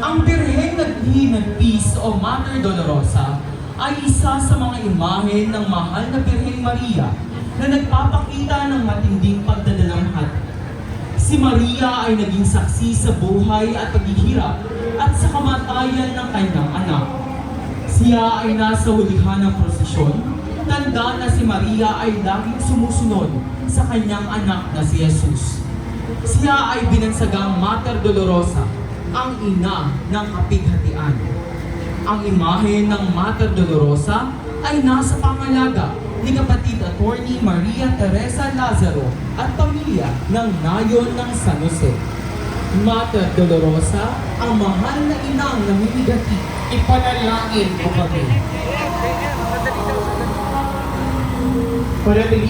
Ang Birheng Nagpis o Mater Dolorosa ay isa sa mga imahe ng mahal na Birheng Maria na nagpapakita ng matinding pagdadalamhati. Si Maria ay naging saksi sa buhay at paghihirap at sa kamatayan ng kanyang anak. Siya ay nasa hulihan ng prosesyon, tanda na si Maria ay laging sumusunod sa kanyang anak na si Jesus. Siya ay binansagang Mater Dolorosa, ang ina ng kapighatian. Ang imahe ng Mater Dolorosa ay nasa pangalaga ni kapatid Attorney Maria Teresa Lazaro at pamilya ng Nayon ng San Jose. Mater Dolorosa, ang mahal na inang namimigati, ipanalangin mo kami.